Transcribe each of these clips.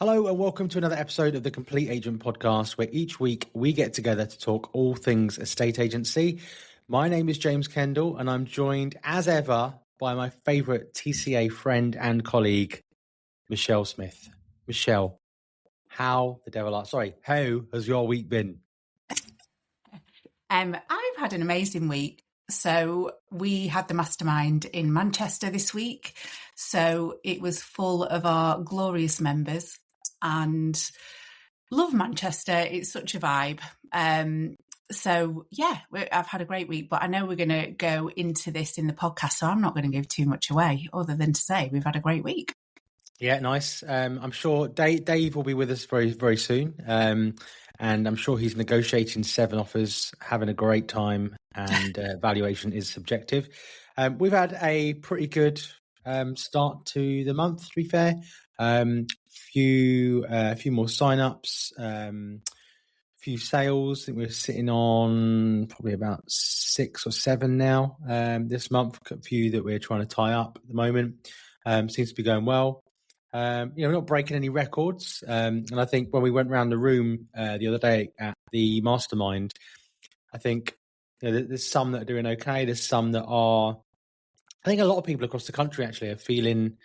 Hello and welcome to another episode of the Complete Agent Podcast, where each week we get together to talk all things estate agency. My name is James Kendall and I'm joined as ever by my favourite TCA friend and colleague, Michelle Smith. Michelle, how has your week been? I've had an amazing week. So we had the Mastermind in Manchester this week. So it was full of our glorious members and love Manchester. It's such a vibe. So yeah, I've had a great week, but I know we're going to go into this in the podcast, so I'm not going to give too much away other than to say we've had a great week. Yeah, nice. I'm sure Dave will be with us very, very soon. And I'm sure he's negotiating 7 offers, having a great time, and valuation is subjective. We've had a pretty good start to the month, to be fair. A few more sign-ups, few sales. I think we're sitting on probably about 6 or 7 now this month. A few that we're trying to tie up at the moment. Seems to be going well. We're not breaking any records. And I think when we went around the room the other day at the Mastermind, I think there's some that are doing okay. There's some that are, I think a lot of people across the country actually are feeling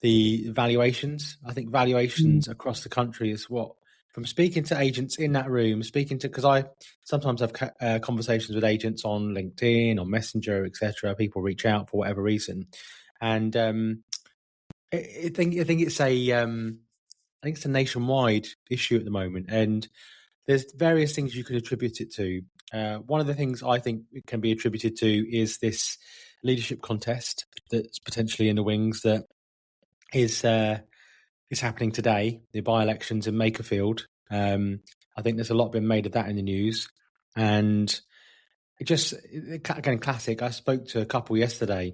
the valuations. I think valuations across the country is what, from speaking to agents in that room, because I sometimes have conversations with agents on LinkedIn, on Messenger, etc. People reach out for whatever reason. And I think it's a nationwide issue at the moment, and there's various things you could attribute it to. One of the things I think it can be attributed to is this leadership contest that's potentially in the wings that is happening today. The by-elections in Makerfield. I think there's a lot been made of that in the news, and again, classic. I spoke to a couple yesterday,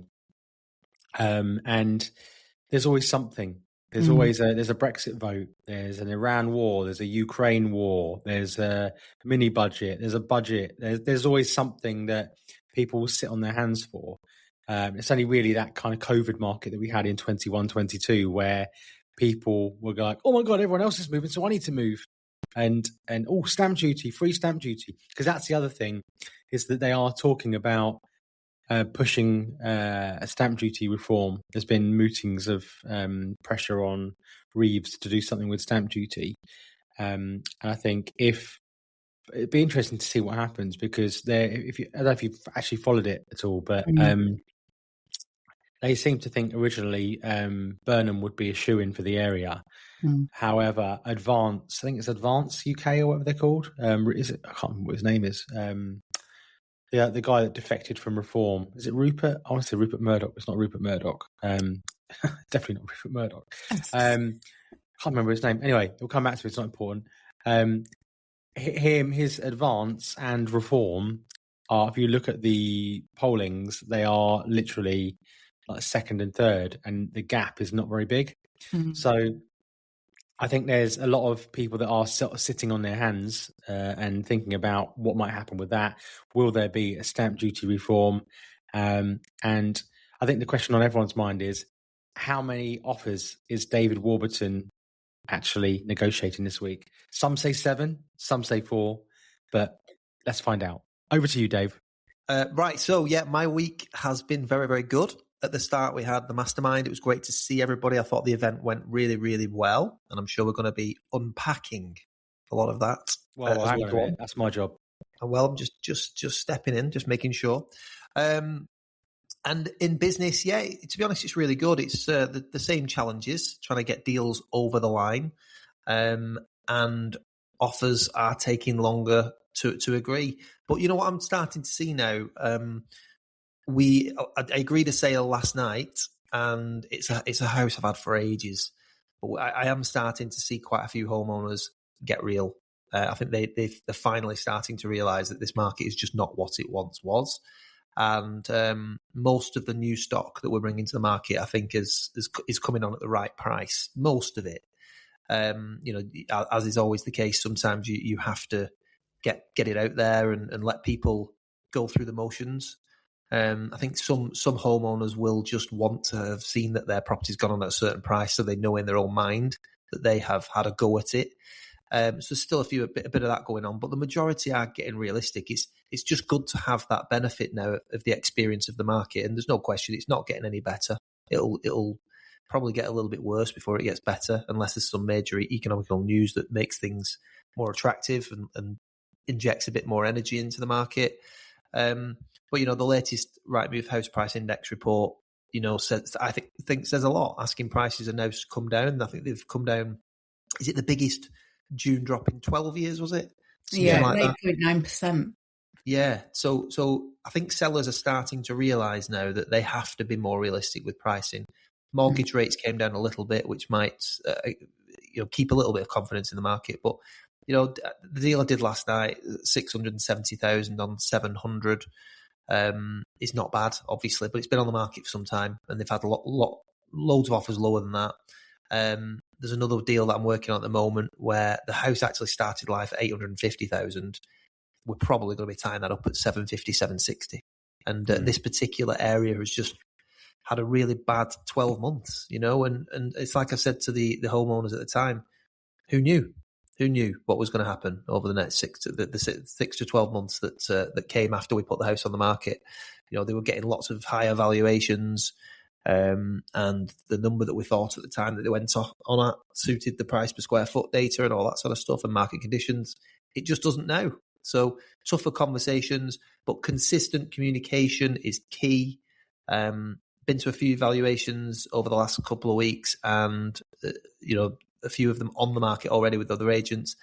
and there's always something. There's always there's a Brexit vote. There's an Iran war. There's a Ukraine war. There's a mini budget. There's a budget. There's always something that people will sit on their hands for. It's only really that kind of COVID market that we had in 21-22 where people were like, oh my God, everyone else is moving, so I need to move. And stamp duty, free stamp duty. Because that's the other thing, is that they are talking about pushing a stamp duty reform. There's been mootings of pressure on Reeves to do something with stamp duty. And I think it'd be interesting to see what happens, because I don't know if you've actually followed it at all, but they seem to think originally Burnham would be a shoo-in for the area. However, Advance UK or whatever they're called. I can't remember what his name is. The guy that defected from Reform. Is it Rupert? I want to say Rupert Murdoch. It's not Rupert Murdoch. Definitely not Rupert Murdoch. Can't remember his name. Anyway, it'll come back to me. It's not important. His Advance and Reform are, if you look at the pollings, they are literally like second and third, and the gap is not very big. So I think there's a lot of people that are sitting on their hands and thinking about what might happen with that. Will there be a stamp duty reform? And I think the question on everyone's mind is, how many offers is David Warburton actually negotiating this week? Some say 7, some say 4, but let's find out. Over to you, Dave. Right. So, yeah, my week has been very, very good. At the start, we had the Mastermind. It was great to see everybody. I thought the event went really, really well, and I'm sure we're going to be unpacking a lot of that. Well, that's my job. Well, I'm just stepping in, just making sure. And in business, yeah, to be honest, it's really good. It's the same challenges, trying to get deals over the line, and offers are taking longer to agree. But you know what I'm starting to see now? I agreed a sale last night, and it's a house I've had for ages. But I am starting to see quite a few homeowners get real. I think they're finally starting to realise that this market is just not what it once was. And most of the new stock that we're bringing to the market, I think, is coming on at the right price. Most of it. As is always the case, sometimes you have to get it out there and let people go through the motions. I think some homeowners will just want to have seen that their property's gone on at a certain price, so they know in their own mind that they have had a go at it. So still a bit of that going on, but the majority are getting realistic. It's just good to have that benefit now of the experience of the market, and there's no question it's not getting any better. It'll probably get a little bit worse before it gets better, unless there's some major economical news that makes things more attractive and injects a bit more energy into the market. But the latest Rightmove House Price Index report, says says a lot. Asking prices are now come down. I think they've come down. Is it the biggest June drop in 12 years, was it? Something like 8.9%. Yeah. So I think sellers are starting to realise now that they have to be more realistic with pricing. Mortgage rates came down a little bit, which might keep a little bit of confidence in the market. But, the deal I did last night, 670,000 on 700, is not bad, obviously, but it's been on the market for some time and they've had loads of offers lower than that. There's another deal that I'm working on at the moment where the house actually started life at 850,000. We're probably going to be tying that up at 750, 760. And this particular area has just had a really bad 12 months, and it's like I said to the homeowners at the time, who knew what was going to happen over the next 6 to 12 months that came after we put the house on the market. They were getting lots of higher valuations. And the number that we thought at the time that they went on at suited the price per square foot data and all that sort of stuff and market conditions. It just doesn't now. So tougher conversations, but consistent communication is key. Been to a few valuations over the last couple of weeks and, a few of them on the market already with other agents.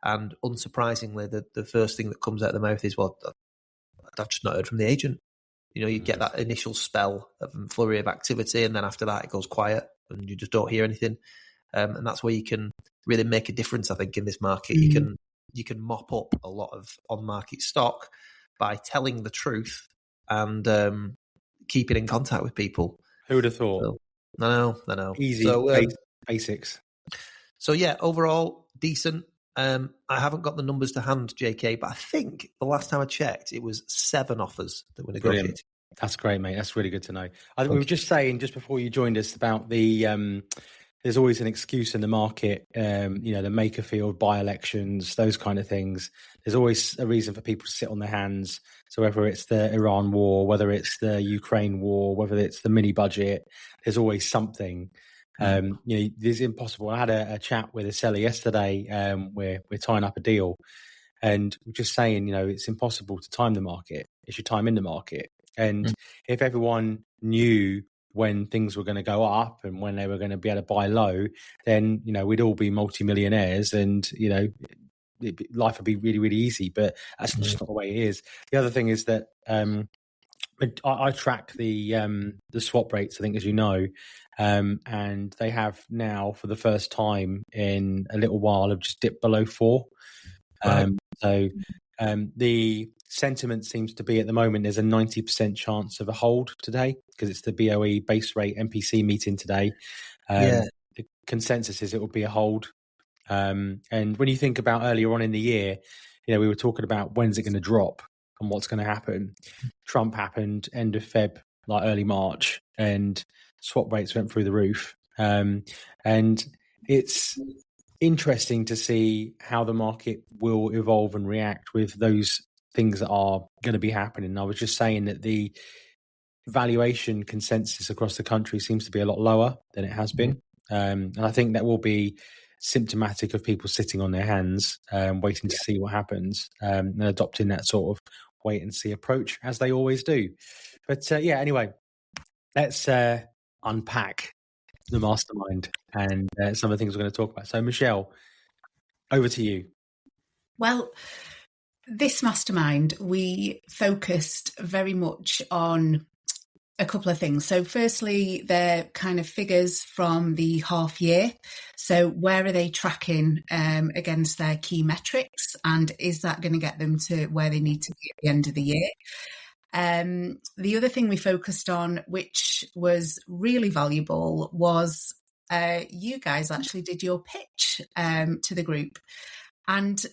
And unsurprisingly, the first thing that comes out of the mouth is, well, I've just not heard from the agent. You get that initial spell of flurry of activity, and then after that, it goes quiet, and you just don't hear anything. And that's where you can really make a difference, I think, in this market. You can mop up a lot of on-market stock by telling the truth and keeping in contact with people. Who would have thought? So, I know. Easy, basics. So yeah, overall decent. I haven't got the numbers to hand, JK, but I think the last time I checked, it was 7 offers that were negotiated. Brilliant. That's great, mate. That's really good to know. We were just saying, just before you joined us, about the there's always an excuse in the market, the Makerfield by-elections, those kind of things. There's always a reason for people to sit on their hands. So whether it's the Iran war, whether it's the Ukraine war, whether it's the mini budget, there's always something. It's impossible. I had a chat with a seller yesterday where we're tying up a deal, and we're just saying, it's impossible to time the market. It's your time in the market. And if everyone knew when things were going to go up and when they were going to be able to buy low, then, we'd all be multimillionaires and, life would be really, really easy. But that's just not the way it is. The other thing is that I track the swap rates, I think, as you know, and they have now, for the first time in a little while, have just dipped below 4. So the sentiment seems to be at the moment there's a 90% chance of a hold today because it's the BOE base rate MPC meeting today. The consensus is it will be a hold. And when you think about earlier on in the year, we were talking about when's it going to drop and what's going to happen. Trump happened end of Feb, like early March, and swap rates went through the roof. And it's interesting to see how the market will evolve and react with those things that are going to be happening. I was just saying that the valuation consensus across the country seems to be a lot lower than it has been. And I think that will be symptomatic of people sitting on their hands, waiting to see what happens, and adopting that sort of wait and see approach, as they always do. But anyway, let's unpack the mastermind and some of the things we're going to talk about. So, Michelle, over to you. Well, this mastermind, we focused very much on a couple of things. So firstly, they're kind of figures from the half year. So where are they tracking against their key metrics? And is that going to get them to where they need to be at the end of the year? The other thing we focused on, which was really valuable, was you guys actually did your pitch to the group. And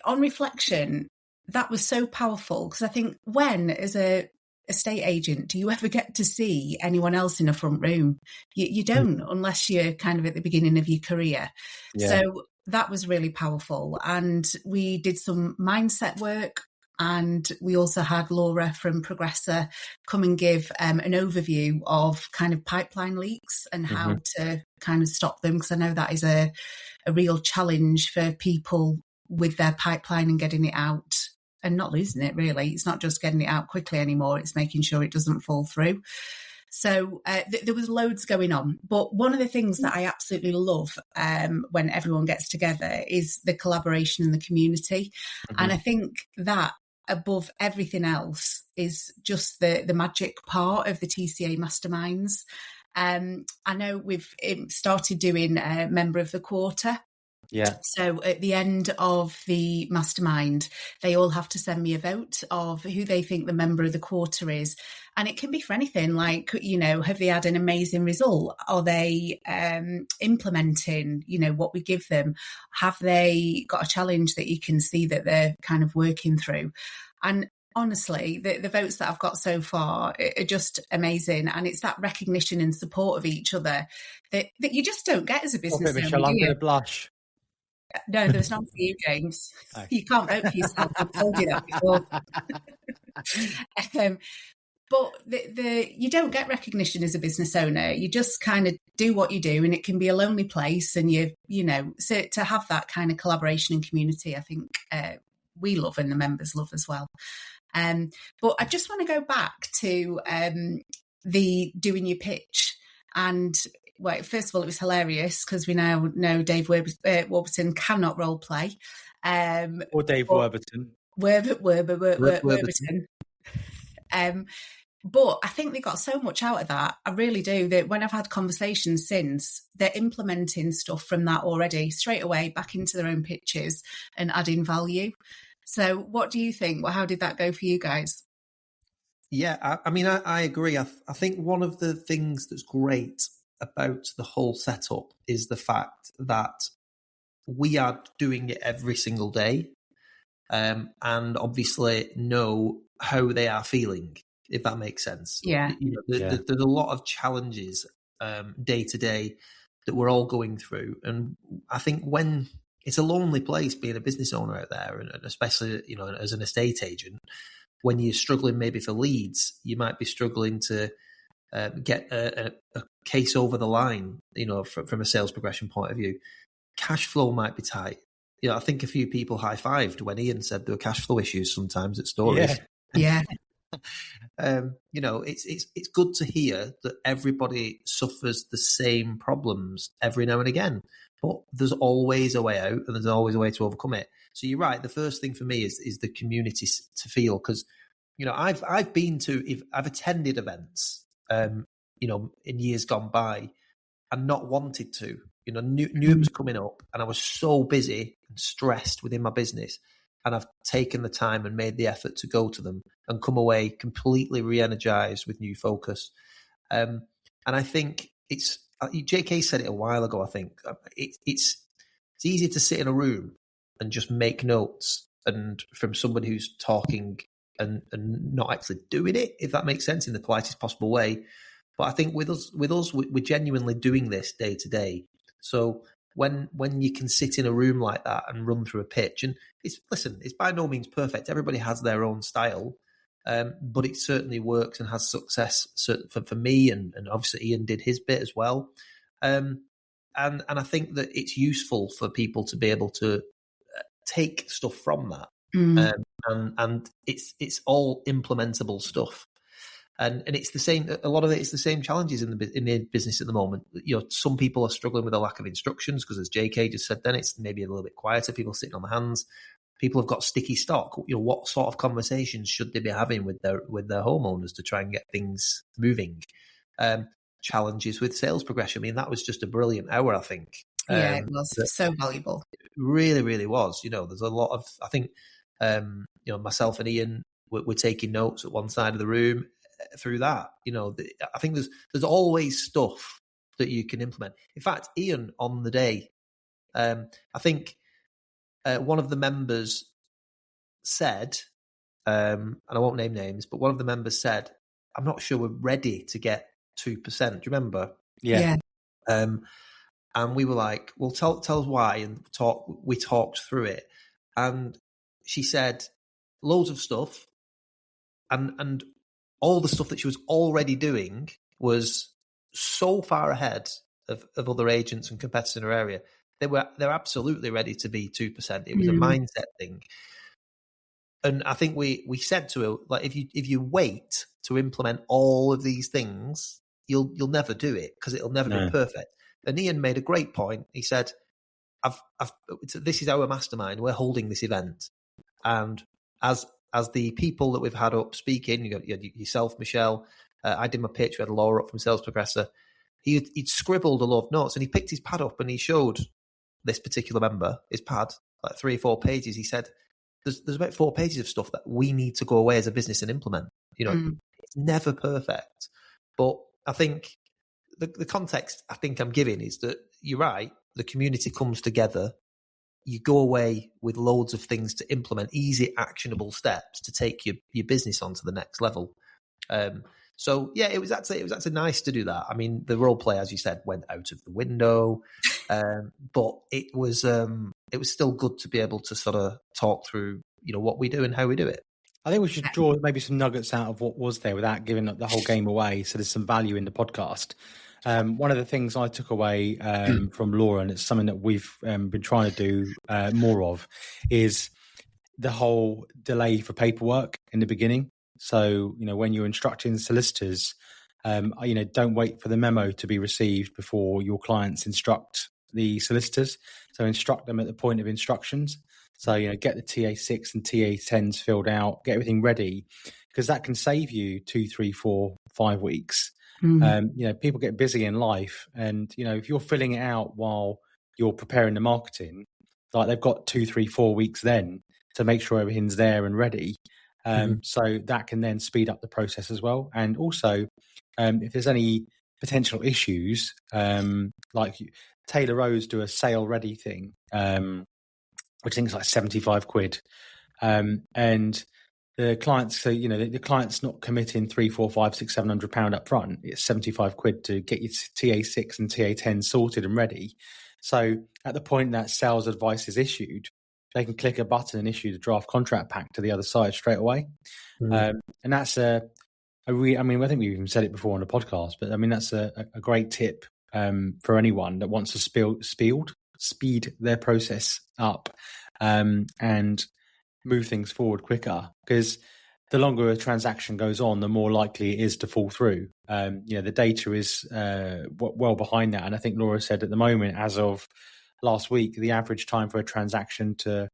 on reflection, that was so powerful because I think when, as a estate agent, do you ever get to see anyone else in a front room? You don't, unless you're kind of at the beginning of your career. Yeah. So that was really powerful. And we did some mindset work. And we also had Laura from Progressor come and give an overview of kind of pipeline leaks and how to kind of stop them, because I know that is a real challenge for people with their pipeline and getting it out and not losing it, really. It's not just getting it out quickly anymore, it's making sure it doesn't fall through. So there was loads going on. But one of the things that I absolutely love when everyone gets together is the collaboration in the community. And I think that above everything else is just the magic part of the TCA masterminds. I know we've started doing Member of the Quarter. Yeah. So at the end of the mastermind, they all have to send me a vote of who they think the member of the quarter is. And it can be for anything, like, have they had an amazing result? Are they implementing, what we give them? Have they got a challenge that you can see that they're kind of working through? And honestly, the votes that I've got so far are just amazing. And it's that recognition and support of each other that you just don't get as a business owner. Michelle, I'm going to blush. No, there's none for you, James. Oh. You can't vote for yourself. I've told you that before. But you don't get recognition as a business owner. You just kind of do what you do, and it can be a lonely place. And so to have that kind of collaboration and community, I think we love and the members love as well. But I just want to go back to the doing your pitch. And well, first of all, it was hilarious because we now know Dave Warburton cannot role play. Or Dave Warburton. Warburton. But I think they got so much out of that. I really do. That when I've had conversations since, they're implementing stuff from that already straight away back into their own pitches and adding value. So what do you think? Well, how did that go for you guys? Yeah, I mean, I agree. I think one of the things that's great about the whole setup is the fact that we are doing it every single day, and obviously know how they are feeling, if that makes sense. Yeah. There's a lot of challenges day to day that we're all going through. And I think when it's a lonely place being a business owner out there, and especially, as an estate agent, when you're struggling maybe for leads, you might be struggling to get a case over the line, from a sales progression point of view. Cash flow might be tight. I think a few people high-fived when Ian said there were cash flow issues sometimes at Stories. Yeah. It's good to hear that everybody suffers the same problems every now and again, but there's always a way out and there's always a way to overcome it. So you're right. The first thing for me is the community to feel, because I've attended events in years gone by and not wanted to, knew it was coming up, and I was so busy and stressed within my business, and I've taken the time and made the effort to go to them and come away completely re-energized with new focus. And I think JK said it a while ago. I think it's easy to sit in a room and just make notes and from somebody who's talking and not actually doing it, if that makes sense, in the politest possible way. But I think with us, we're genuinely doing this day to day. So when you can sit in a room like that and run through a pitch, and it's by no means perfect. Everybody has their own style, but it certainly works and has success for me, and obviously Ian did his bit as well. And I think that it's useful for people to be able to take stuff from that, and it's all implementable stuff. And it's the same. A lot of it's the same challenges in the business at the moment. Some people are struggling with a lack of instructions because, as JK just said, then it's maybe a little bit quieter. People sitting on their hands. People have got sticky stock. What sort of conversations should they be having with their homeowners to try and get things moving? Challenges with sales progression. I mean, that was just a brilliant hour, I think. Yeah, it was so valuable. It really, really was. There's a lot of. I think, myself and Ian we're taking notes at one side of the room. Through that, I think there's always stuff that you can implement. In fact, Ian, on the day, I think one of the members said, and I won't name names, but one of the members said, I'm not sure we're ready to get 2%. Do you remember? Yeah. And we were like, well, tell us why. And we talked through it. And she said loads of stuff. And all the stuff that she was already doing was so far ahead of other agents and competitors in her area. They're absolutely ready to be 2%. It was a mindset thing. And I think we said to her, like, if you wait to implement all of these things, you'll never do it because it'll never be perfect. And Ian made a great point. He said, this is our mastermind. We're holding this event. And as the people that we've had up speaking, you got yourself, Michelle, I did my pitch, we had Laura up from Sales Progressor. He'd scribbled a lot of notes and he picked his pad up and he showed this particular member his pad, like 3 or 4 pages. He said, there's about 4 pages of stuff that we need to go away as a business and implement. It's never perfect. But I think the context I think I'm giving is that you're right. The community comes together. You go away with loads of things to implement, easy, actionable steps to take your business on to the next level. So yeah, it was actually nice to do that. I mean, the role play, as you said, went out of the window, but it was still good to be able to sort of talk through, what we do and how we do it. I think we should draw maybe some nuggets out of what was there without giving the whole game away. So there's some value in the podcast. One of the things I took away from Laura, and it's something that we've been trying to do more of, is the whole delay for paperwork in the beginning. So, when you're instructing solicitors, don't wait for the memo to be received before your clients instruct the solicitors. So instruct them at the point of instructions. So, get the TA6 and TA10s filled out, get everything ready, because that can save you 2, 3, 4, 5 weeks. People get busy in life, and if you're filling it out while you're preparing the marketing, like they've got 2, 3, 4 weeks then to make sure everything's there and ready. So that can then speed up the process as well. And also, if there's any potential issues, like Taylor Rose do a sale ready thing, which I think is like 75 quid. And the clients, so, the client's not committing 3, 4, 5, 6, 700 pound up front. It's 75 quid to get your TA6 and TA10 sorted and ready. So at the point that sales advice is issued, they can click a button and issue the draft contract pack to the other side straight away. And that's I think we even said it before on the podcast, but I mean, that's a great tip for anyone that wants to speed their process up and move things forward quicker, because the longer a transaction goes on, the more likely it is to fall through. The data is well behind that. And I think Laura said at the moment, as of last week, the average time for a transaction to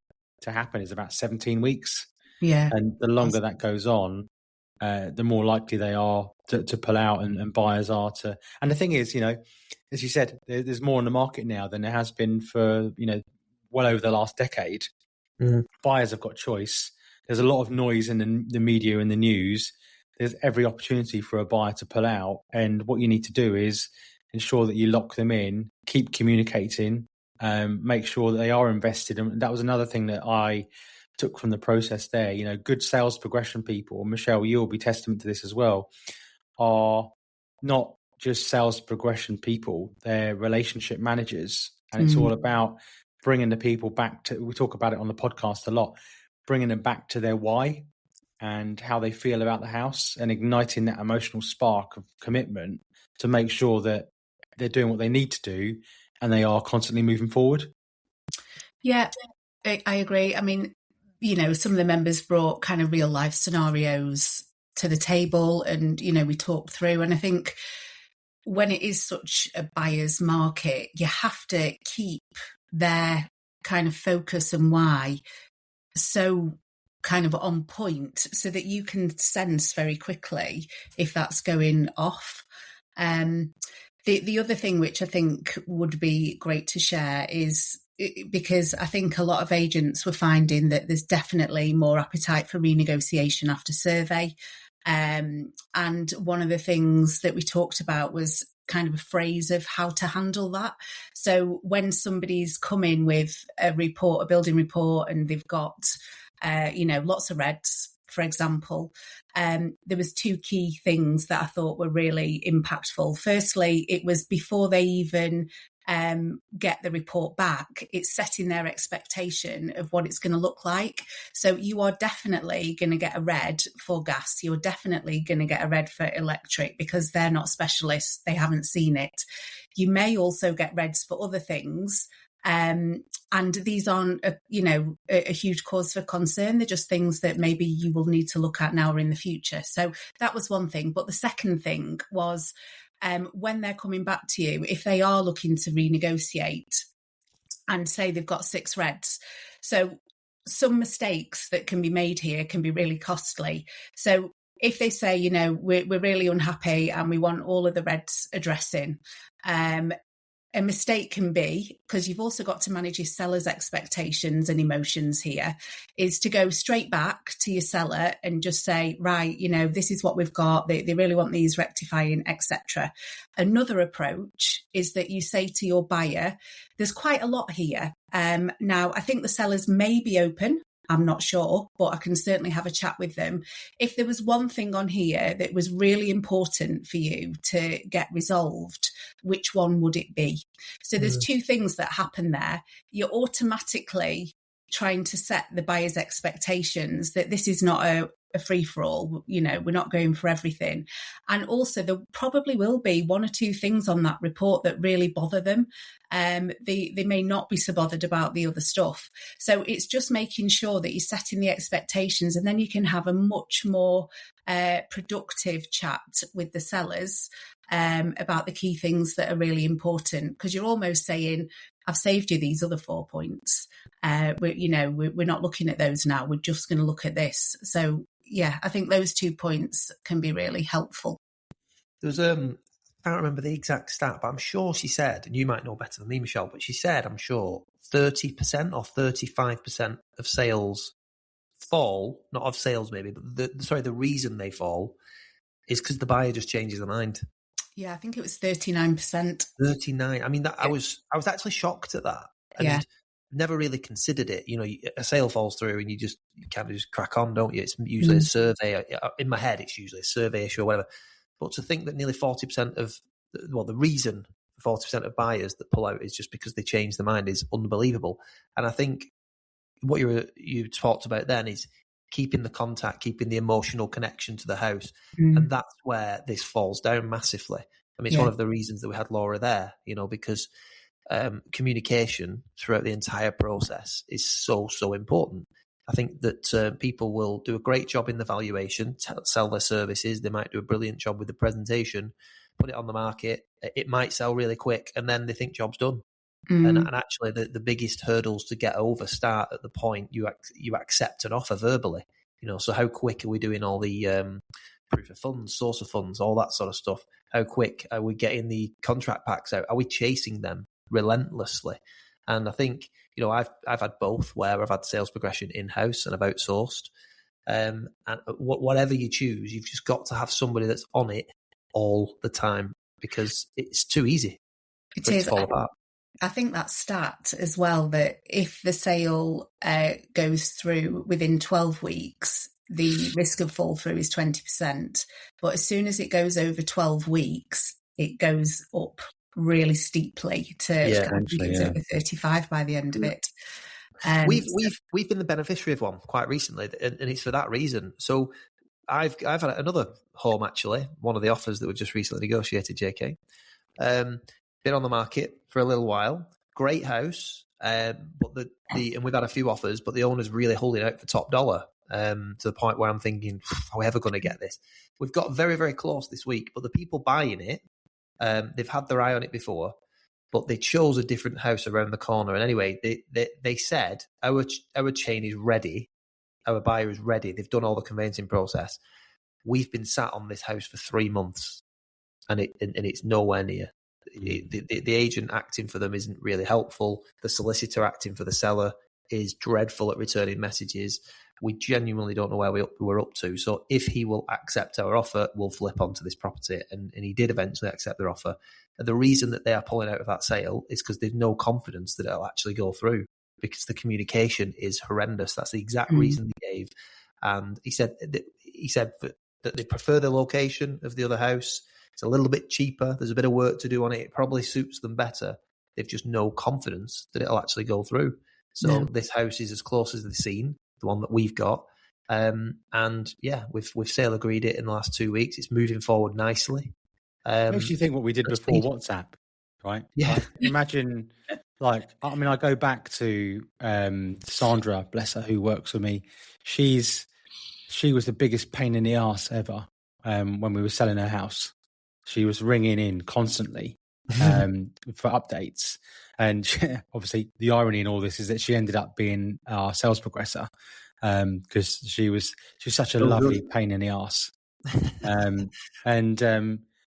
happen is about 17 weeks. Yeah. And the longer that goes on, the more likely they are to pull out, and buyers are to. And the thing is, as you said, there's more on the market now than there has been for, well over the last decade. Buyers have got choice. There's a lot of noise in the media and the news. There's every opportunity for a buyer to pull out. And what you need to do is ensure that you lock them in, keep communicating, make sure that they are invested. And that was another thing that I took from the process there. Good sales progression people, Michelle, you'll be testament to this as well, are not just sales progression people, they're relationship managers. And it's all about bringing the people back to, we talk about it on the podcast a lot, bringing them back to their why and how they feel about the house, and igniting that emotional spark of commitment to make sure that they're doing what they need to do and they are constantly moving forward. Yeah, I agree. I mean, some of the members brought kind of real life scenarios to the table, and, we talked through. And I think when it is such a buyer's market, you have to keep their kind of focus and why so kind of on point, so that you can sense very quickly if that's going off. The other thing which I think would be great to share is, because I think a lot of agents were finding that there's definitely more appetite for renegotiation after survey. And one of the things that we talked about was kind of a phrase of how to handle that. So when somebody's come in with a building report, and they've got, lots of reds, for example, there was two key things that I thought were really impactful. Firstly, it was before they even get the report back, it's setting their expectation of what it's going to look like. So you are definitely going to get a red for gas. You're definitely going to get a red for electric because they're not specialists. They haven't seen it. You may also get reds for other things. And these aren't, a huge cause for concern. They're just things that maybe you will need to look at now or in the future. So that was one thing. But the second thing was, when they're coming back to you, if they are looking to renegotiate and say they've got 6 reds. So some mistakes that can be made here can be really costly. So if they say, we're really unhappy and we want all of the reds addressing, a mistake can be, because you've also got to manage your seller's expectations and emotions here, is to go straight back to your seller and just say, right, this is what we've got. They really want these rectifying, etc. Another approach is that you say to your buyer, there's quite a lot here. Now, I think the sellers may be open. I'm not sure, but I can certainly have a chat with them. If there was one thing on here that was really important for you to get resolved, which one would it be? So there's two things that happen there. You're automatically trying to set the buyer's expectations that this is not a free-for-all, we're not going for everything. And also there probably will be one or two things on that report that really bother them. They may not be so bothered about the other stuff. So it's just making sure that you're setting the expectations, and then you can have a much more productive chat with the sellers about the key things that are really important, because you're almost saying, I've saved you these other 4 points. We're not looking at those now. We're just going to look at this. So yeah, I think those 2 points can be really helpful. There was I can't remember the exact stat, but I'm sure she said, and you might know better than me, Michelle, but she said, I'm sure 30% or 35% of sales fall, not of sales maybe, but the reason they fall is because the buyer just changes their mind. Yeah, I think it was 39%. 39. I mean, I was actually shocked at that. And never really considered it. A sale falls through and you kind of just crack on, don't you? It's usually a survey. In my head, it's usually a survey issue or whatever. But to think that nearly 40% of, the reason 40% of buyers that pull out is just because they change their mind is unbelievable. And I think what you talked about then is keeping the contact, keeping the emotional connection to the house. And that's where this falls down massively. I mean, it's one of the reasons that we had Laura there, because communication throughout the entire process is so, so important. I think that people will do a great job in the valuation, sell their services. They might do a brilliant job with the presentation, put it on the market. It might sell really quick, and then they think job's done. And actually, the biggest hurdles to get over start at the point you accept an offer verbally. So how quick are we doing all the proof of funds, source of funds, all that sort of stuff? How quick are we getting the contract packs out? Are we chasing them relentlessly? And I think I've had both, where I've had sales progression in-house and I've outsourced. And whatever you choose, you've just got to have somebody that's on it all the time, because it's too easy for it to fall apart. I think that stat as well, that if the sale goes through within 12 weeks, the risk of fall through is 20%. But as soon as it goes over 12 weeks, it goes up really steeply to over 35 by the end of it. We've been the beneficiary of one quite recently, and it's for that reason. So I've had another home, actually, one of the offers that we just recently negotiated, JK. Been on the market for a little while. Great house, but and we've had a few offers, but the owner's really holding out for top dollar, to the point where I'm thinking, are we ever going to get this? We've got very, very close this week, but the people buying it, they've had their eye on it before, but they chose a different house around the corner. And anyway, they said, our chain is ready. Our buyer is ready. They've done all the conveyancing process. We've been sat on this house for 3 months, and it's nowhere near. The agent acting for them isn't really helpful. The solicitor acting for the seller is dreadful at returning messages. We genuinely don't know where we're up to. So if he will accept our offer, we'll flip onto this property. And he did eventually accept their offer. And the reason that they are pulling out of that sale is because they've no confidence that it'll actually go through, because the communication is horrendous. That's the exact reason they gave. And he said that they prefer the location of the other house. It's a little bit cheaper. There's a bit of work to do on it. It probably suits them better. They've just no confidence that it'll actually go through. So this house is as close as they've seen, the one that we've got. And yeah, we've sale agreed it in the last 2 weeks. It's moving forward nicely. Makes you think what we did before WhatsApp, right? Yeah. Like, imagine, I go back to Sandra, bless her, who works with me. She was the biggest pain in the ass ever when we were selling her house. She was ringing in constantly for updates. And obviously the irony in all this is that she ended up being our sales progressor because she was such a lovely pain in the ass.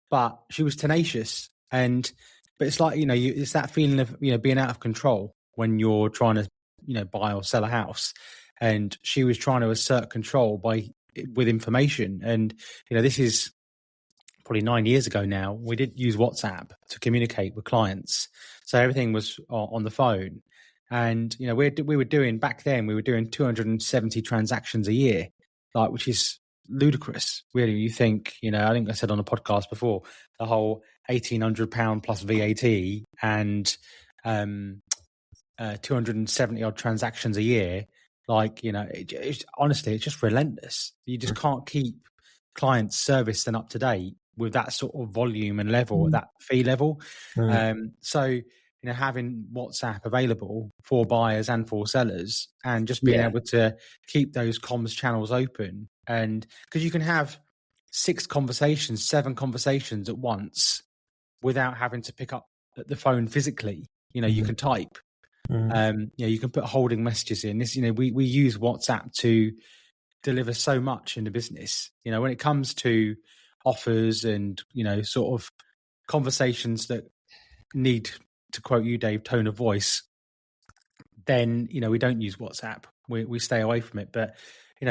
But she was tenacious. But it's like, it's that feeling of, being out of control when you're trying to, buy or sell a house. And she was trying to assert control with information. And, this is probably 9 years ago now. We did use WhatsApp to communicate with clients. So everything was on the phone. And, we were doing 270 transactions a year, which is ludicrous, really. You think, I think I said on a podcast before, the whole £1,800 plus VAT and 270 odd transactions a year. Honestly, it's just relentless. You just can't keep clients serviced and up to date with that sort of volume and level, that fee level. So, having WhatsApp available for buyers and for sellers, and just being able to keep those comms channels open, and because you can have 7 conversations at once without having to pick up the phone physically. You can type. You can put holding messages in. This, we use WhatsApp to deliver so much in the business. When it comes to offers and sort of conversations that need, to quote you, Dave, tone of voice, then we don't use WhatsApp. We stay away from it. But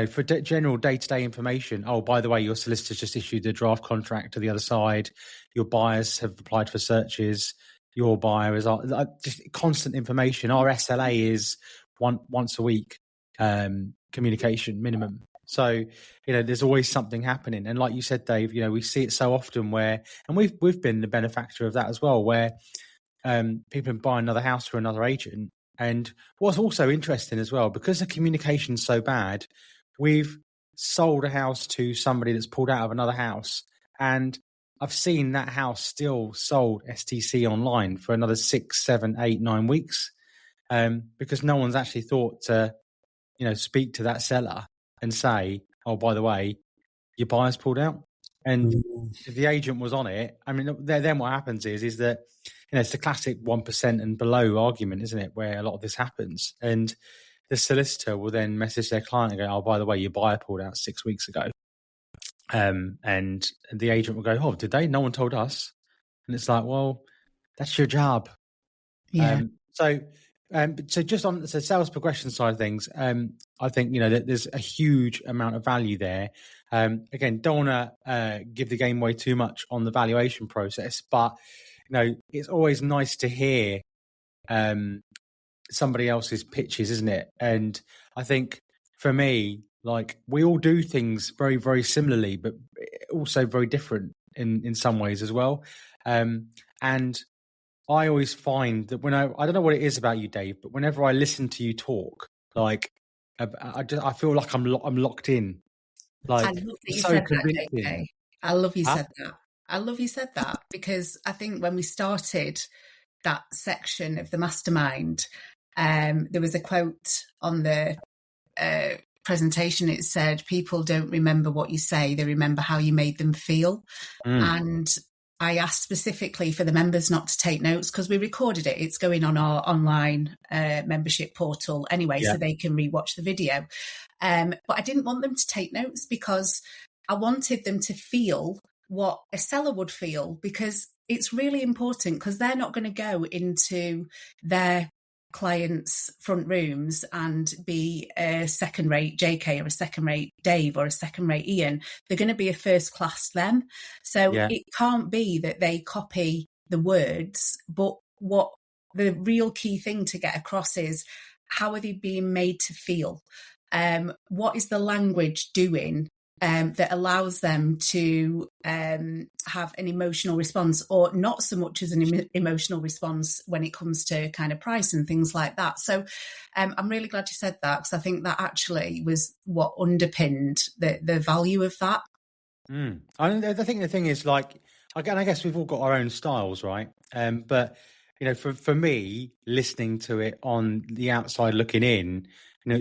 for general day-to-day information, oh, by the way, your solicitor's just issued a draft contract to the other side. Your buyers have applied for searches. Your buyer is just constant information. Our SLA is once a week communication minimum. So there's always something happening. And like you said, Dave, we see it so often where, and we've been the benefactor of that as well, where people buy another house for another agent. And what's also interesting as well, because the communication's so bad, we've sold a house to somebody that's pulled out of another house, and I've seen that house still sold STC online for another 6, 7, 8, 9 weeks, because no one's actually thought to, speak to that seller and say, oh, by the way, your buyer's pulled out. And if the agent was on it, I mean, then what happens is that, it's the classic 1% and below argument, isn't it, where a lot of this happens. And the solicitor will then message their client and go, oh, by the way, your buyer pulled out 6 weeks ago. And the agent will go, oh, did they? No one told us. And it's like, well, that's your job. Yeah. So just on the sales progression side of things, I think, that there's a huge amount of value there. Again, don't want to give the game away too much on the valuation process, but, it's always nice to hear somebody else's pitches, isn't it? And I think for me, we all do things very, very similarly, but also very different in some ways as well. And I always find that when I don't know what it is about you, Dave, but whenever I listen to you talk, I feel like I'm locked in. I love that you so said convincing. that, JK. I love you said that. I love you said that, because I think when we started that section of the Mastermind, there was a quote on the presentation. It said, people don't remember what you say, they remember how you made them feel. And I asked specifically for the members not to take notes, because we recorded it. It's going on our online membership portal anyway, so they can rewatch the video. But I didn't want them to take notes, because I wanted them to feel what a seller would feel, because it's really important, because they're not going to go into their clients' front rooms and be a second-rate JK or a second-rate Dave or a second-rate Ian. They're going to be a first-class them. So it can't be that they copy the words, but what the real key thing to get across is, how are they being made to feel? what is the language doing that allows them to have an emotional response, or not so much as an emotional response when it comes to kind of price and things like that. So I'm really glad you said that, because I think that actually was what underpinned the value of that. I think the thing is, like, again, I guess we've all got our own styles, right? But you know, for me, listening to it on the outside looking in, you know,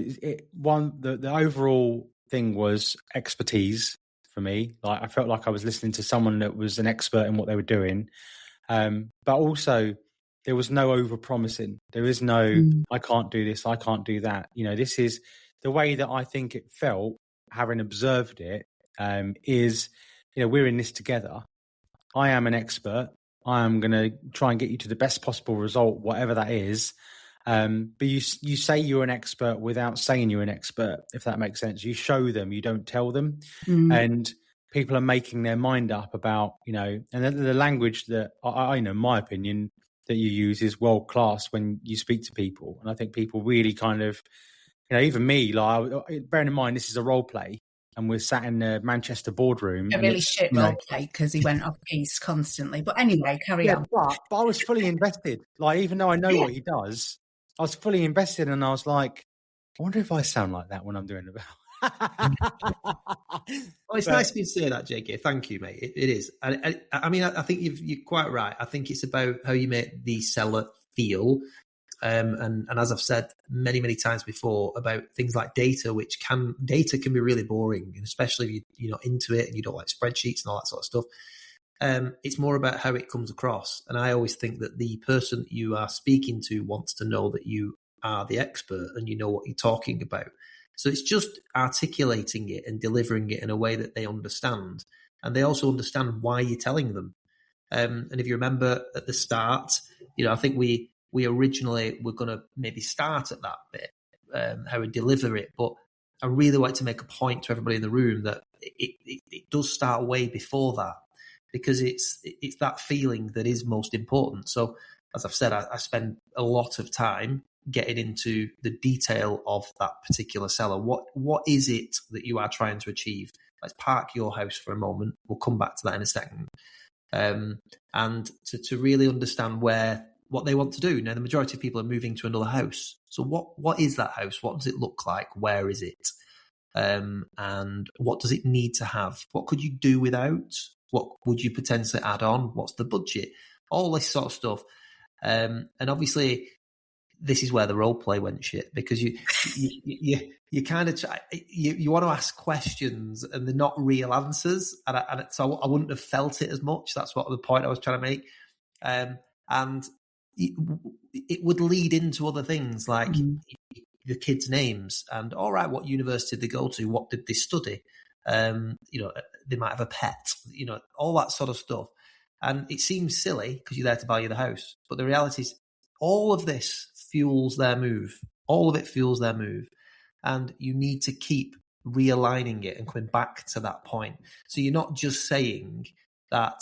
the overall thing was expertise for me. Like, I felt like I was listening to someone that was an expert in what they were doing, but also there was no over promising. There is no, I can't do this, I can't do that. You know, this is the way that I think it felt, having observed it. Is, you know, we're in this together. I am an expert. I am going to try and get you to the best possible result, whatever that is. But you say you're an expert without saying you're an expert, if that makes sense. You show them, you don't tell them. And people are making their mind up about, you know, and the language that I know, my opinion, that you use is world class when you speak to people. And I think people really kind of, you know, even me, like, bearing in mind this is a role play, and we're sat in the Manchester boardroom. A really shit role play, because he went off piece constantly. But anyway, carry on. But I was fully invested. Like, even though I know what he does, I was fully invested, and I was like, I wonder if I sound like that when I'm doing it. Well, it's nice of you to say that, JK. Thank you, mate. It is. I mean, I think you're quite right. I think it's about how you make the seller feel. And as I've said many times before about things like data, data can be really boring, especially if you're not into it and you don't like spreadsheets and all that sort of stuff. It's more about how it comes across. And I always think that the person that you are speaking to wants to know that you are the expert and you know what you're talking about. So it's just articulating it and delivering it in a way that they understand. And they also understand why you're telling them. And if you remember at the start, you know, I think we originally were going to maybe start at that bit, how we deliver it. But I really like to make a point to everybody in the room that it does start way before that, because it's that feeling that is most important. So as I've said, I spend a lot of time getting into the detail of that particular seller. What is it that you are trying to achieve? Let's park your house for a moment. We'll come back to that in a second. And to really understand what they want to do. Now, the majority of people are moving to another house. So what is that house? What does it look like? Where is it? And what does it need to have? What could you do without? What would you potentially add on? What's the budget? All this sort of stuff. And obviously, this is where the role play went shit, because you kind of you want to ask questions and they're not real answers, and so I wouldn't have felt it as much. That's what the point I was trying to make. And it would lead into other things like the kids' names and, all right, what university did they go to? What did they study? You know, they might have a pet, you know, all that sort of stuff. And it seems silly because you're there to value the house. But the reality is all of this fuels their move. All of it fuels their move. And you need to keep realigning it and coming back to that point. So you're not just saying that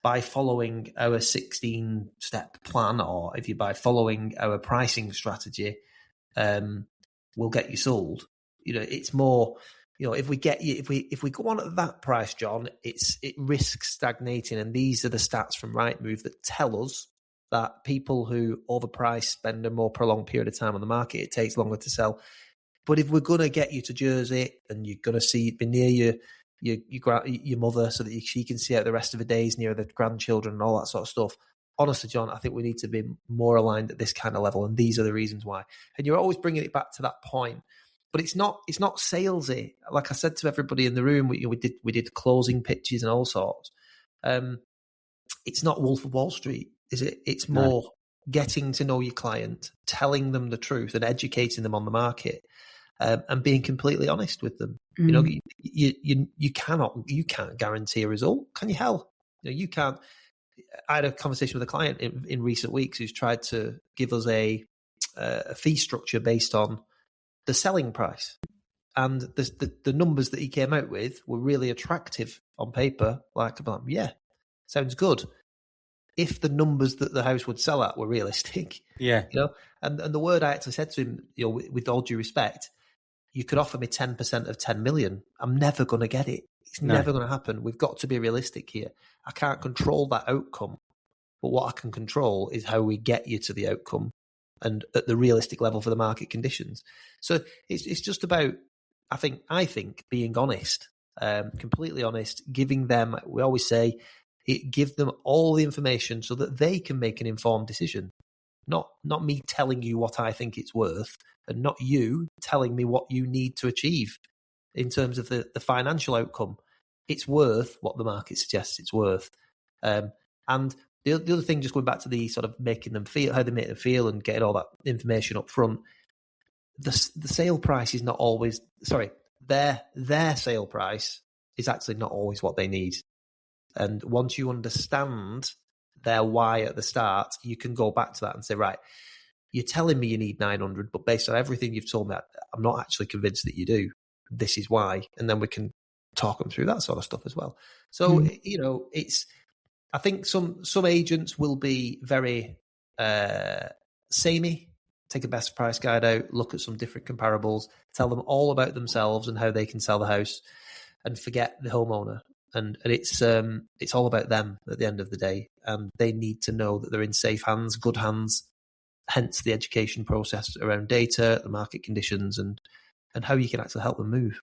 by following our 16-step plan, or if you by following our pricing strategy, we'll get you sold. You know, it's more, you know, if we get you, if we go on at that price, John, it risks stagnating. And these are the stats from Rightmove that tell us that people who overprice spend a more prolonged period of time on the market. It takes longer to sell. But if we're going to get you to Jersey and you're going to be near your mother so that she can see out the rest of the days near the grandchildren and all that sort of stuff, honestly, John, I think we need to be more aligned at this kind of level. And these are the reasons why. And you're always bringing it back to that point. But it's not salesy. Like I said to everybody in the room, we did closing pitches and all sorts. It's not Wolf of Wall Street, is it? It's more getting to know your client, telling them the truth and educating them on the market, and being completely honest with them. You know, you can't guarantee a result, can you? Hell, you know, you can't. I had a conversation with a client in recent weeks who's tried to give us a fee structure based on the selling price, and the numbers that he came out with were really attractive on paper. Like, yeah, sounds good. If the numbers that the house would sell at were realistic, yeah, you know, and the word I actually said to him, you know, with all due respect, you could offer me 10% of 10 million. I'm never going to get it. It's never going to happen. We've got to be realistic here. I can't control that outcome, but what I can control is how we get you to the outcome and at the realistic level for the market conditions. So it's just about, I think being honest, completely honest, giving them, we always say, give them all the information so that they can make an informed decision. Not me telling you what I think it's worth, and not you telling me what you need to achieve in terms of the financial outcome. It's worth what the market suggests it's worth. And the other thing, just going back to the sort of making them feel, how they make them feel and getting all that information up front, the sale price is not always, their sale price is actually not always what they need. And once you understand their why at the start, you can go back to that and say, right, you're telling me you need 900, but based on everything you've told me, I'm not actually convinced that you do. This is why. And then we can talk them through that sort of stuff as well. So, I think some agents will be very samey, take a best price guide out, look at some different comparables, tell them all about themselves and how they can sell the house, and forget the homeowner. And it's all about them at the end of the day. And they need to know that they're in safe hands, good hands, hence the education process around data, the market conditions, and how you can actually help them move.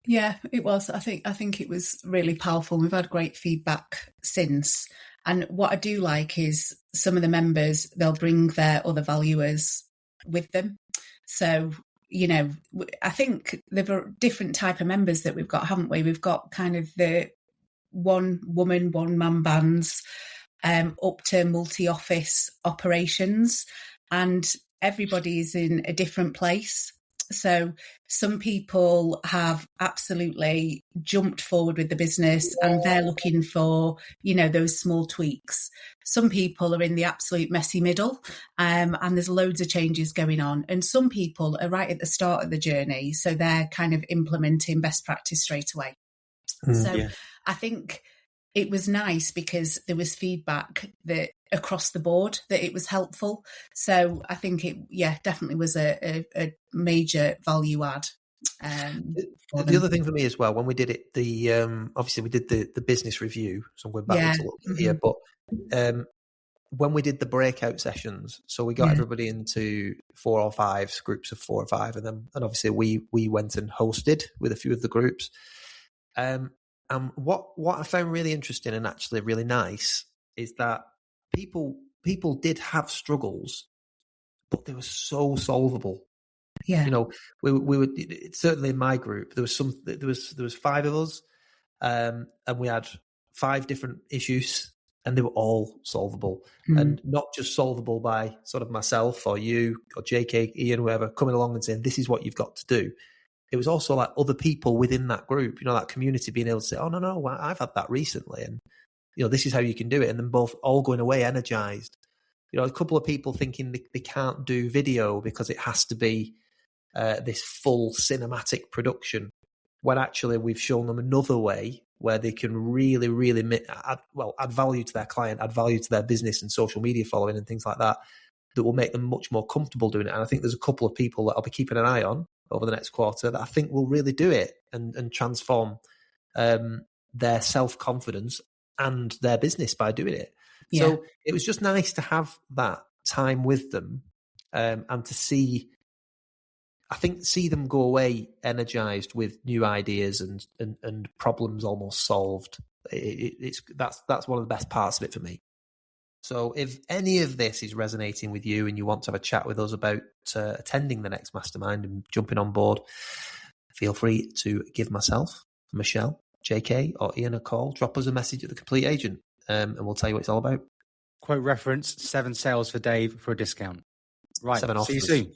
Yeah, it was. I think it was really powerful. We've had great feedback since. And what I do like is some of the members, they'll bring their other valuers with them. So, I think there are different type of members that we've got, haven't we? We've got kind of the one woman, one man bands, up to multi-office operations, and everybody's in a different place. So some people have absolutely jumped forward with the business and they're looking for, those small tweaks. Some people are in the absolute messy middle, and there's loads of changes going on. And some people are right at the start of the journey, so they're kind of implementing best practice straight away. I think it was nice because there was feedback that across the board that it was helpful. So I think it, definitely was a major value add. The other thing for me as well, when we did it, obviously we did the business review. So I'm going backwards a little bit here, but when we did the breakout sessions, so we got everybody into 4 or 5 groups of 4 or 5, and obviously we went and hosted with a few of the groups. What I found really interesting and actually really nice is that people did have struggles, but they were so solvable. Yeah, we were certainly in my group. There was 5 of us, and we had 5 different issues, and they were all solvable, and not just solvable by sort of myself or you or JK, Ian, whoever coming along and saying this is what you've got to do. It was also like other people within that group, that community being able to say, oh, no, I've had that recently. And, this is how you can do it. And then both all going away energized. A couple of people thinking they can't do video because it has to be this full cinematic production, when actually we've shown them another way where they can really, really add value to their client, add value to their business and social media following and things like that will make them much more comfortable doing it. And I think there's a couple of people that I'll be keeping an eye on over the next quarter that I think will really do it and transform their self-confidence and their business by doing it. Yeah. So it was just nice to have that time with them and to see them go away energized with new ideas and problems almost solved. That's one of the best parts of it for me. So if any of this is resonating with you and you want to have a chat with us about attending the next Mastermind and jumping on board, feel free to give myself, Michelle, JK, or Ian a call. Drop us a message at The Complete Agent, and we'll tell you what it's all about. Quote reference, 7 sales for Dave for a discount. Right, 7 offers. See you soon.